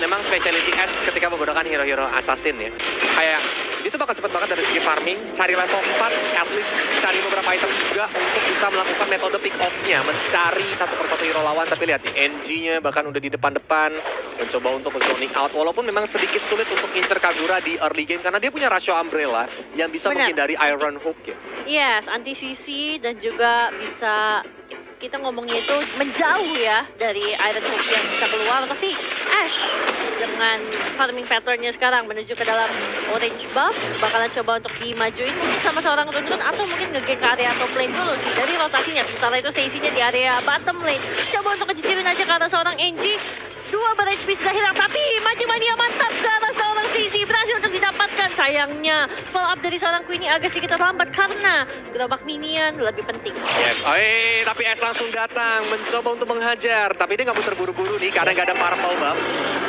memang specialty S ketika menggunakan hero-hero assassin ya. Kayak dia tuh bakal cepet banget dari segi farming, cari level 4, at least cari beberapa item juga untuk bisa melakukan metode pick off-nya, mencari satu persatu hero lawan. Tapi lihat nih, NG-nya bahkan udah di depan-depan, mencoba untuk zoning out. Walaupun memang sedikit sulit untuk ngincer Kagura di early game, karena dia punya rasio umbrella yang bisa menghindari Iron Hook ya. Yes, anti-CC dan juga bisa kita ngomongnya itu menjauh ya dari Iron Hook yang bisa keluar. Tapi Ash dengan farming patternnya sekarang menuju ke dalam orange buff, bakalan coba untuk dimajuin mungkin sama seorang Rundun atau mungkin nge-gank ke area top lane dulu sih dari rotasinya. Sementara itu Stacy-nya di area bottom lane. Coba untuk kecicilin aja ke arah seorang NG. Dua barrage piece sudah hilang, tapi mancing mania mantap ke arah seorang Stacy berhasil untuk didapatkan. Sayangnya follow up dari seorang Queenie agak sedikit terlambat karena gerobak minion lebih penting. Yes, tapi S langsung datang mencoba untuk menghajar, tapi dia nggak mau terburu-buru nih karena nggak ada purple buff.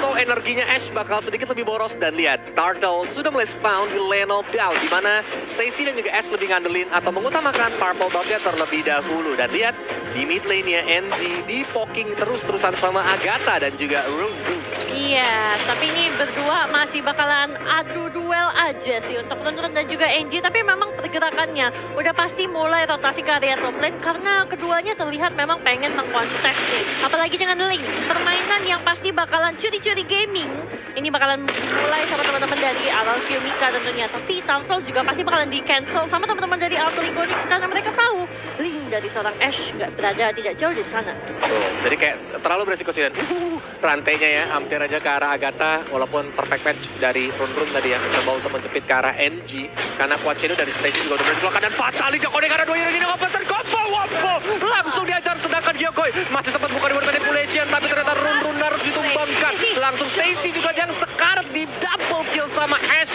So energinya Ash bakal sedikit lebih boros dan lihat Turtle sudah mulai spawn di lane of down, di mana Stacy dan juga Ash lebih ngandelin atau mengutamakan purple buffnya terlebih dahulu. Dan lihat di mid lane-nya NG di poking terus-terusan sama Agatha dan juga Rundun. Iya, tapi ini berdua masih bakalan adu duel aja sih untuk Rundun dan juga NG. Tapi memang pergerakannya udah pasti mulai rotasi ke area top lane karena keduanya terlihat memang pengen mengkontes nih. Apalagi dengan Link, permainan yang pasti bakalan curi-curi gaming. Ini bakalan mulai sama teman-teman dari Aralfio Mika tentunya. Tapi Turtle juga pasti bakalan di-cancel sama teman-teman dari Arteligonix karena mereka tahu Link dari seorang Ash nggak berada tidak jauh dari sana. Tuh, jadi kayak terlalu beresiko sih dan rantainya ya hampir aja ke arah Agatha, walaupun perfect match dari Rundun tadi ya, coba untuk mencepit ke arah NG karena kuat shadow dari Stacy juga udah berkelakkan dan fatali Gyokoi karena dua hero ini ngopetan combo wombo langsung diajar, sedangkan Gyokoi masih sempat buka di manipulation tapi ternyata Rundun harus ditumbangkan. Langsung Stacy juga yang sekarat di double kill sama Ash.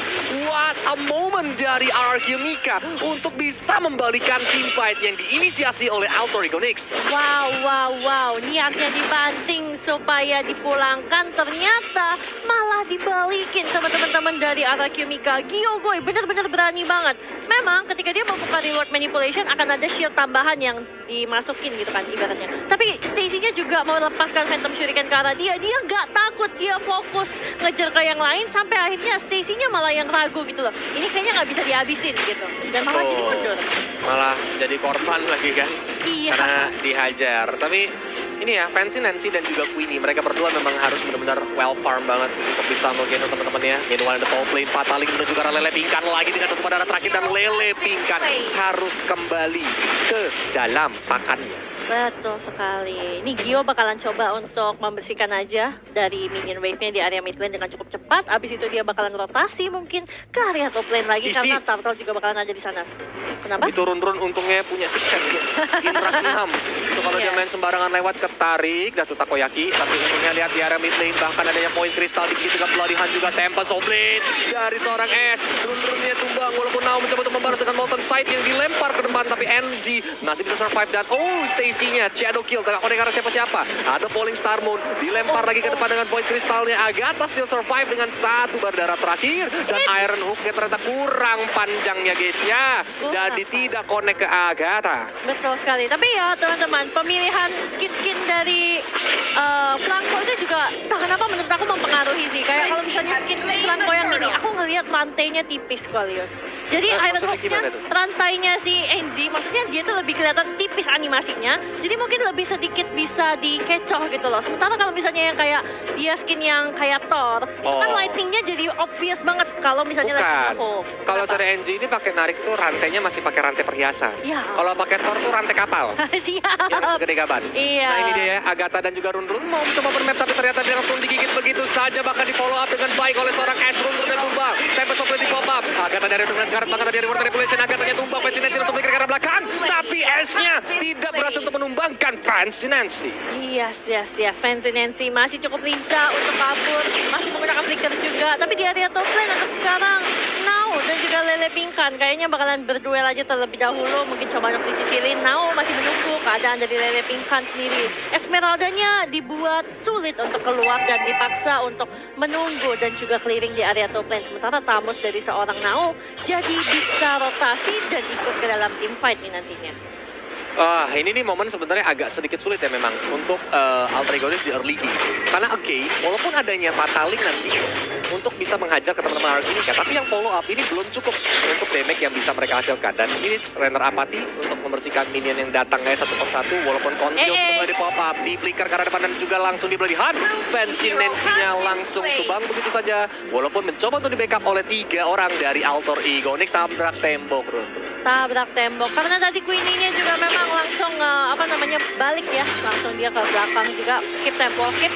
What a moment dari Aralfio Mika untuk bisa membalikan team fight yang diinisiasi oleh Arteligonix. Wow. Niatnya dibanting supaya dipulangkan, ternyata malah dibalikin sama teman-teman dari Aralfio Mika. Gyokoi benar-benar berani banget. Memang ketika dia membuka reward manipulation akan ada shield tambahan yang dimasukin gitu kan ibaratnya. Tapi Stacy-nya juga mau lepaskan Phantom Shuriken ke arah dia. Dia nggak takut, dia fokus ngejar ke yang lain sampai akhirnya Stacy-nya malah yang ragu gitu loh. Ini kayaknya nggak bisa dihabisin gitu. Dan malah jadi mundur. Malah jadi korban lagi kan. Iya. Karena dihajar. Tapi ini ya, Fancy, Nancy dan juga Queenie, mereka berdua memang harus benar-benar well farm banget untuk bisa menggendong teman-temannya. Meanwhile the top lane, Fatalik menuju ke arah Lele Pingkan lagi dengan satu darah terakhir dan Lele Pingkan harus kembali ke dalam pakannya. Betul sekali. Ini Gio bakalan coba untuk membersihkan aja dari minion wave-nya di area mid lane dengan cukup cepat. Abis itu dia bakalan rotasi mungkin ke area top lane lagi karena Turtle juga bakalan ada di sana. Kenapa? Itu Rundun untungnya punya siksen Indra 6. Itu kalau dia main sembarangan lewat ketarik Datu Takoyaki. Tapi untungnya lihat di area mid lane bahkan adanya poin kristal di sini juga Bloody Hand juga Tempest of Blade dari seorang S. Rundunnya tumbang walaupun now mencoba untuk membalas dengan Molten Sight yang dilempar ke depan tapi NG masih bisa survive dan Stacy-nya shadow kill tidak konek arah siapa-siapa. Ada Falling Star Moon dilempar lagi ke depan dengan poin kristalnya. Agatha still survive dengan satu berdarah terakhir dan Iron Hook-nya ternyata kurang panjangnya guys ya. Jadi tidak konek ke Agatha. Betul sekali. Tapi ya teman-teman, pemilihan skin-skin dari Franco itu juga entah kenapa menurut aku mempengaruhi sih. Kayak kalau misalnya skin Franco yang ini, aku ngelihat rantainya tipis Kolios. Jadi Iron Hook-nya rantainya si NG, maksudnya dia tuh lebih kelihatan tipis animasinya. Jadi mungkin lebih sedikit bisa dikecoh gitu loh. Sementara kalau misalnya yang kayak dia skin yang kayak Thor, itu kan lightingnya jadi obvious banget kalau misalnya lagi jauh. Kalau dari NG ini pakai narik tuh rantainya masih pakai rantai perhiasan. Ya. Kalau pakai Thor tuh rantai kapal. Siap. Yang segede gaban. Iya. Nah ini dia ya, Agatha dan juga Rundun mau mencoba bermap tapi ternyata dia langsung digigit begitu saja. Bahkan di follow up dengan baik oleh seorang Ash. Rundun yang tumbang. Tempest of Blade di pop up. Agatha dari Rundun sekarang bahkan dari reward manipulation. Agatha-nya tumbang. Fancy Nancy langsung bergerak ke arah belakang. Tapi Ash-nya tidak berhasil untuk menumbangkan Fancy Nancy. Yes. Fancy Nancy masih cukup lincah untuk kabur. Masih menggunakan flicker juga. Tapi di area top lane untuk sekarang Now dan juga Lele Pingkan kayaknya bakalan berduel aja terlebih dahulu. Mungkin coba untuk dicicilin. Now masih menunggu keadaan dari Lele Pingkan sendiri. Esmeralda-nya dibuat sulit untuk keluar dan dipaksa untuk menunggu dan juga clearing di area top lane. Sementara Tamus dari seorang Now jadi bisa rotasi dan ikut ke dalam team fight nih nantinya. Ini nih momen sebenarnya agak sedikit sulit ya memang untuk Alter Ego Onyx di early game. Karena again, walaupun adanya Fataling nanti untuk bisa menghajar ke teman-teman Arkinika, tapi yang follow up ini belum cukup untuk damage yang bisa mereka hasilkan. Dan ini Renner Apathy untuk membersihkan minion yang datang guys satu persatu, walaupun Conceal sudah di pop up, di flicker ke arah depan dan juga langsung dibeli Hunt. Fancy-Nancy-nya langsung tumbang begitu saja, walaupun mencoba untuk di backup oleh 3 orang dari Alter Ego Onyx, tabrak tembok runtuh. Tabrak tembok karena tadi Queenie-nya juga memang langsung balik ya, langsung dia ke belakang juga, skip tempo, skip.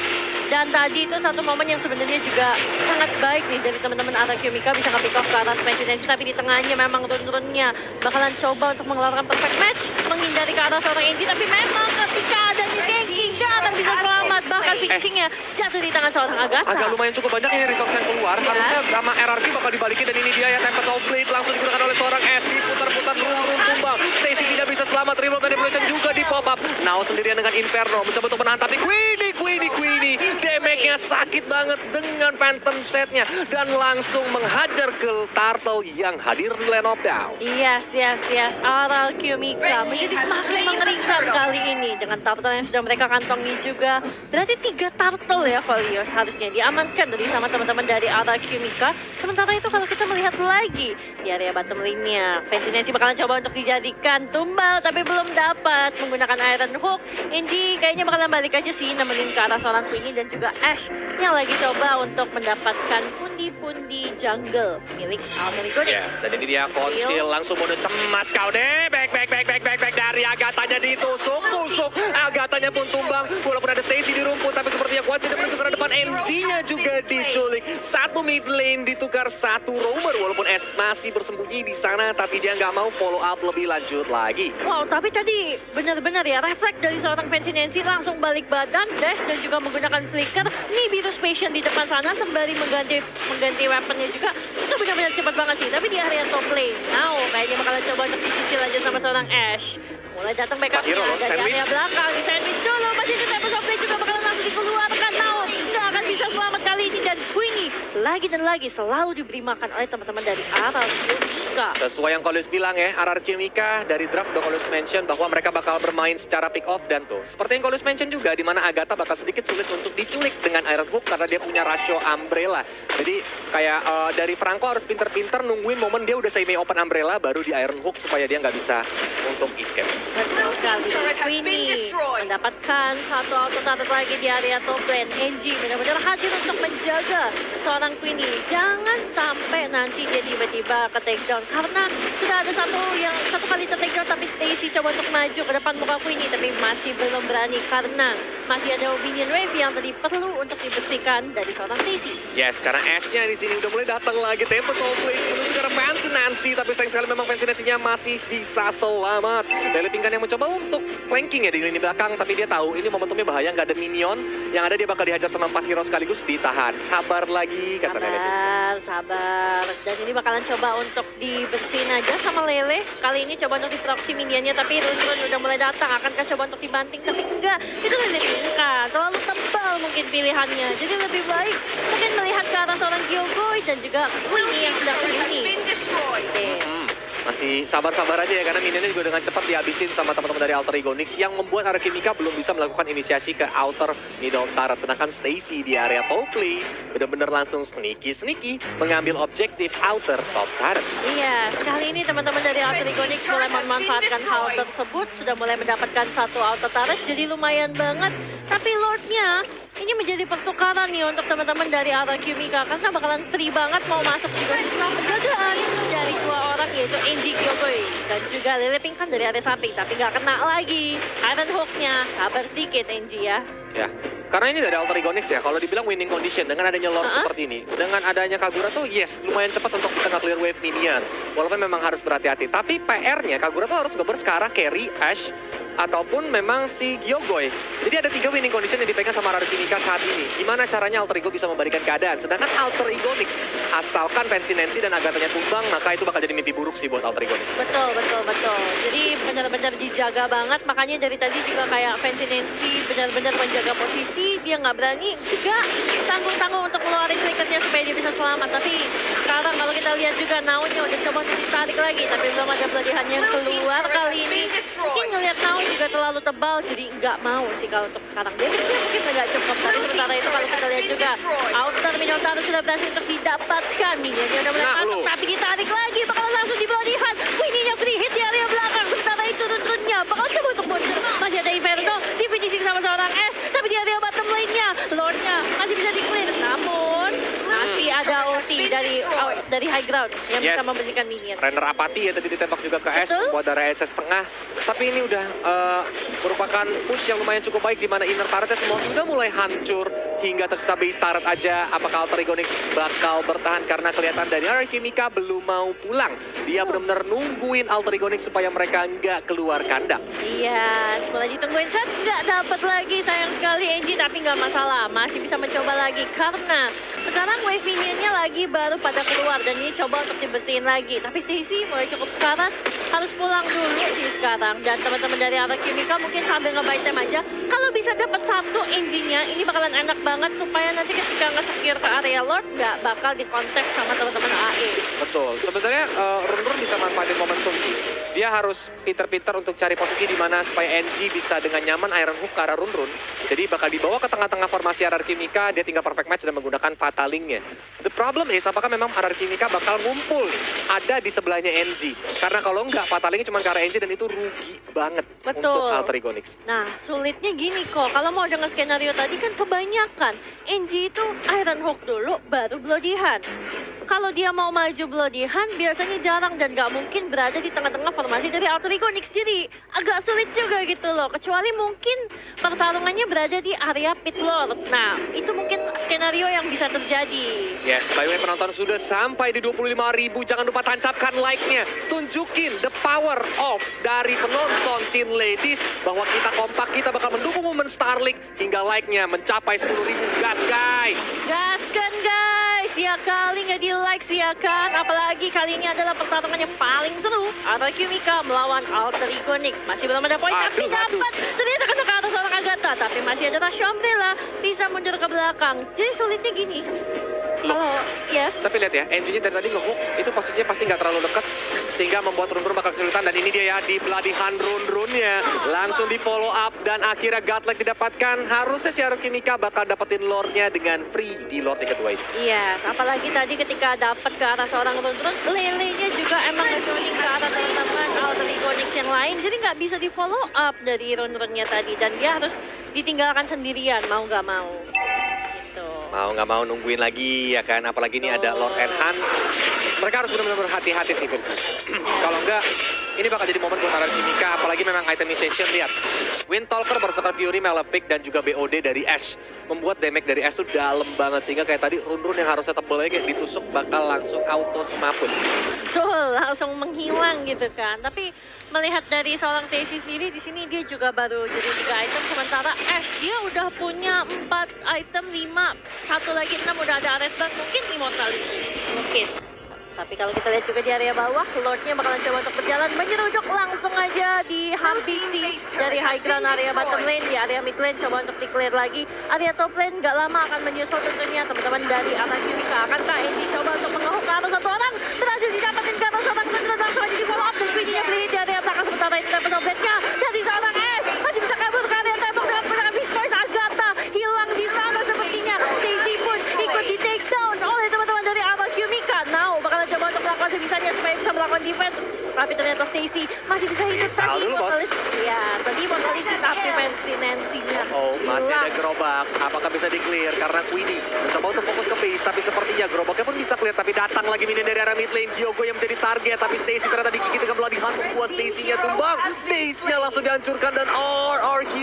Dan tadi itu satu momen yang sebenarnya juga sangat baik nih dari teman-teman Arachimika, bisa nge-pick off ke arah Fancy-Nancy, tapi di tengahnya memang run-runnya bakalan coba untuk mengeluarkan perfect match, menghindari ke arah seorang Enji, tapi memang ketika adanya ganking gak akan bisa selamat, bahkan finishingnya jatuh di tangan seorang Agatha. Agak lumayan cukup banyak ini resource yang keluar, harusnya sama RRQ bakal dibalikin, dan ini dia ya Tempest of Blade langsung digunakan oleh seorang S, diputar-putar run tumbang. Stacy tidak bisa selamat, remote manipulation juga di pop up. Now sendirian dengan Inferno mencoba untuk menahan, tapi Queenie damage-nya sakit banget dengan Phantom Set-nya dan langsung menghajar ke Turtle yang hadir di lane of down. Yes. Arachimika menjadi semakin mengerikan kali ini dengan Turtle yang sudah mereka kantongi juga. Berarti 3 Turtle ya Valios harusnya diamankan dari sama teman-teman dari Arachimika. Sementara itu kalau kita melihat lagi di area bottom lane-nya, Fancy-Nancy bakalan coba untuk dijadikan tumbal tapi belum dapat menggunakan Iron Hook. Enji kayaknya bakalan balik aja sih nemenin ke arah seorang Queenie dan juga Ash yang lagi coba untuk mendapatkan pundi-pundi jungle milik Alter Ego Onyx. Yes, dan ini dia Conceal langsung mode cemas kau deh. Back dari Agathanya ditusuk. Agathanya pun tumbang walaupun ada Stacy di rumput, tapi sepertinya kuat sih menuju ke depan. NG-nya juga diculik. Satu mid lane ditukar, satu roamer walaupun S masih bersembunyi di sana, tapi dia nggak mau follow up lebih lanjut lagi. Wow, tapi tadi benar-benar ya refleks dari seorang Fancy-Nancy langsung balik badan, dash dan juga menggunakan flicker. Nih Virus Patient di depan sana sembari mengganti weaponnya juga. Itu benar-benar cepat banget sih, tapi di area top lane. Now, kayaknya bakalan coba untuk dicicil aja sama seorang Ash. Mulai datang backupnya dari area belakang, di sandwich dulu. Masih di Tempest of Blade juga bakalan langsung dikeluarkan. Now, nggak akan bisa selamat kali ini dan Queenie lagi dan lagi selalu diberi makan oleh teman-teman dari Arachimika. Sesuai yang Kolis bilang ya, Arachimika dari draft udah Kolis mention bahwa mereka bakal bermain secara pick off, dan tuh seperti yang Kolis mention juga, di mana Agatha bakal sedikit sulit untuk diculik dengan Iron Hook karena dia punya rasio Umbrella. Jadi kayak dari Franco harus pinter-pinter nungguin momen dia udah semi open Umbrella baru di Iron Hook supaya dia nggak bisa untuk escape. Betul sekali. Queenie mendapatkan satu auto turret lagi di area top lane. Enji benar-benar hadir untuk menjaga seorang Queenie. Jangan sampai nanti dia tiba-tiba ke takedown, karena sudah ada satu kali takedown, tapi Stacy coba untuk maju ke depan muka Queenie, tapi masih belum berani karena masih ada minion wave yang tadi perlu untuk dibersihkan dari seorang Stacy. Yes, karena Ash-nya di sini udah mulai datang lagi. Tempest of Blade menuju ke arah Fancy-Nancy, tapi sayang sekali memang Fancy-Nancy-nya masih bisa selamat. Dari Pingkan yang mencoba untuk flanking ya di lini belakang, tapi dia tahu ini momentumnya bahaya, nggak ada minion. Yang ada dia bakal dihajar sama 4 hero sekaligus, ditahan. Sabar lagi, kata Lele. Sabar. Dan ini bakalan coba untuk dibersihin aja sama Lele. Kali ini coba untuk di-proxy minionnya, tapi run udah mulai datang. Akankah coba untuk dibanting? Tapi enggak. Itu Lele Pingkan. Terlalu tebal mungkin pilihannya. Jadi lebih baik mungkin melihat ke arah seorang Gyogoy dan juga Queenie yang sedang sembunyi. Masih sabar-sabar aja ya, karena minionnya juga dengan cepat dihabisin sama teman-teman dari Alter Ego Onyx yang membuat Arachimika belum bisa melakukan inisiasi ke outer middle turret. Sedangkan Stacy di area top lane benar-benar langsung sneaky mengambil objektif outer top turret. Iya, sekali ini teman-teman dari Alter Ego Onyx mulai memanfaatkan hal tersebut, sudah mulai mendapatkan satu outer turret, jadi lumayan banget. Tapi Lordnya ini menjadi pertukaran nih untuk teman-teman dari Arachimika, karena bakalan free banget mau masuk juga sama penjagaan dari 2 orang, yaitu Enji Gyogoy dan juga Lele Pingkan dari area samping, tapi nggak kena lagi Iron Hook-nya. Sabar sedikit Enji ya. Ya, karena ini dari Alter Ego Onyx ya, kalau dibilang winning condition dengan adanya Lord seperti ini, dengan adanya Kagura tuh yes, lumayan cepat untuk bisa nge-clear wave minion. Walaupun memang harus berhati-hati, tapi PR-nya Kagura tuh harus ngeber sekarang carry Ash ataupun memang si Gyogoy. Jadi ada 3 winning condition yang dipegang sama Arachimika saat ini. Gimana caranya Alter Ego bisa membalikan keadaan? Sedangkan Alter Ego Onyx, asalkan Fancy-Nancy dan Agathanya tumbang, maka itu bakal jadi mimpi buruk sih buat Alter Ego Onyx. Betul. Jadi benar-benar dijaga banget. Makanya dari tadi juga kayak Fancy-Nancy benar-benar menjaga posisi. Dia nggak berani juga tanggung-tanggung untuk keluarin flickernya supaya dia bisa selamat. Tapi sekarang kalau kita lihat juga Now-nya udah coba untuk ditarik lagi, tapi belum ada pelatihan yang keluar kali ini. Mungkin ngelihat now juga terlalu tebal, jadi nggak mau sih kalau untuk sekarang. Damage-nya mungkin agak cukup, tapi sementara itu kalau kita lihat juga Outer Minotaur sudah berhasil untuk didapatkan. Minionnya udah mulai masuk, tapi ditarik lagi, bakal langsung di bloody hand. Winnie-nya free hit di area belakang, sementara itu run-runnya bakal coba untuk mundur. Masih ada Inferno, di finishing sama seorang S, tapi di area bottom lane-nya, Lord-nya masih bisa di-clear, namun masih ada ulti dari high ground yang bisa membersihkan minion. Renner apati ya tadi ditembak juga ke S, buat darah SS tengah. Tapi ini udah merupakan push yang lumayan cukup baik di mana inner turretnya semua sudah mulai hancur hingga tersisa base turret aja. Apakah Alter Ego Nix bakal bertahan karena kelihatan dari Alchemika belum mau pulang. Dia benar-benar nungguin Alter Ego Nix supaya mereka nggak keluar kandang. Iya, setelah ditungguin set nggak dapat lagi, sayang sekali Enji, tapi nggak masalah, masih bisa mencoba lagi karena sekarang wave minionnya lagi baru pada keluar dan ini coba untuk dibersihin lagi. Tapi Stacy mulai cukup sekarang harus pulang dulu sih sekarang, dan teman-teman dari Alchemika mungkin sambil nge-buy time aja. Kalau bisa dapat satu engine-nya ini bakalan enak banget supaya nanti ketika nge-secure ke area Lord nggak bakal dikontes sama teman-teman AE. Betul, sebenarnya Run bisa manfaatin momentum sih. Dia harus pinter-pinter untuk cari posisi di mana supaya NG bisa dengan nyaman Iron Hook ke arah Run. Jadi bakal dibawa ke tengah-tengah formasi Ararkimika, dia tinggal perfect match dan menggunakan Fataling-nya. The problem is, apakah memang Ararkimika bakal ngumpul ada di sebelahnya NG? Karena kalau enggak, Fataling-nya cuma ke arah NG dan itu rugi banget untuk Alter Ego Nix. Nah, sulitnya gini kok, kalau mau dengan skenario tadi kan kebanyakan NG itu Iron Hook dulu, baru Bloody Hand. Kalau dia mau maju Bloody Hand, biasanya jarang dan nggak mungkin berada di tengah-tengah formasi dari Alter Ego Nix. Jadi agak sulit juga gitu loh, kecuali mungkin pertarungannya berada di area Pit Lord. Nah, itu mungkin skenario yang bisa terjadi. Yes, by the way penonton sudah sampai di 25.000, jangan lupa tancapkan like-nya. Tunjukin the power of dari penonton Sin Ladies, bahwa kita kompak, kita bakal mendukung momen Starlink hingga like-nya mencapai 10.000. Gas guys! Gaskan guys! Ya kali nggak di-like sih ya kan? Apalagi kali ini adalah pertarungan yang paling seru. Ararkimika melawan Alter Ego Nix. Masih belum ada poin, tapi dapat. Ternyata kena ke atas seorang Agatha. Tapi masih ada Rush Umbrella. Bisa mundur ke belakang. Jadi sulitnya gini. Halo, yes. Tapi lihat ya, NG-nya dari tadi nge-hook, itu posisinya pasti nggak terlalu dekat, sehingga membuat Run bakal kesulitan. Dan ini dia ya, di Bloody Hand Run-nya langsung di follow up, dan akhirnya Godlike didapatkan. Harusnya si Ararkimika bakal dapetin Lord-nya dengan free di Lord yang kedua ini. Yes, apalagi tadi ketika dapat ke arah seorang Run, Lele-nya juga emang nge-zoning ke arah teman-teman Alter Ego Nix yang lain. Jadi nggak bisa di follow up dari Run-nya tadi, dan dia harus ditinggalkan sendirian, mau nggak mau. Mau nggak mau nungguin lagi ya kan, apalagi ini ada Lord Enhance. Mereka harus benar-benar berhati-hati sih Virtus. Kalau enggak, ini bakal jadi momen buat Ararkimika, apalagi memang itemization. Lihat, Windtalker berserta Fury, Malefic, dan juga BOD dari Ash membuat damage dari Ash tuh dalam banget, sehingga kayak tadi Run yang harusnya tebelnya kayak ditusuk bakal langsung auto semaput. Betul, langsung menghilang gitu kan. Tapi melihat dari seorang Stacy sendiri, di sini dia juga baru jadi 3 item, sementara Ash dia udah punya 4 item, 5, satu lagi 6 udah ada Ares Band, mungkin Immortality, mungkin. Tapi kalau kita lihat juga di area bawah, Lord-nya bakalan coba untuk berjalan menyeruduk langsung aja dihabisi dari high ground area bottom lane, di area mid lane coba untuk di-clear lagi. Area top lane nggak lama akan menyusul tentunya teman-teman dari Ararkimika. Akankah Enji coba untuk mengehook ke atas satu orang? Berhasil didapatin ke atas seorang teman-teman, langsung aja di follow up dan Queenie-nya beli di area belakang, sementara itu dapat blade-nya dari seorang S. Masih bisa kabur ke area tembok dengan menggunakan Beast Voice. Agatha hilang di sana sepertinya. Stacy pun ikut di take down oleh teman-teman dari Ararkimika. Now bakalan coba untuk melakukan sebisanya supaya bisa melakukan defense, tapi ternyata Stacy masih bisa hidup tadi Immortality. Ya, tadi Immortality tapi Nancy-nya Oh, masih ada gerobak. Apakah bisa di-clear? Karena Queenie mencoba untuk fokus ke base, tapi sepertinya gerobaknya pun bisa clear. Tapi datang lagi minion dari arah mid lane. Giogo yang menjadi target, tapi Stacy ternyata digigit dengan Bloody Hand. Membuat Stacy-nya tumbang. Base-nya langsung dihancurkan dan RRQ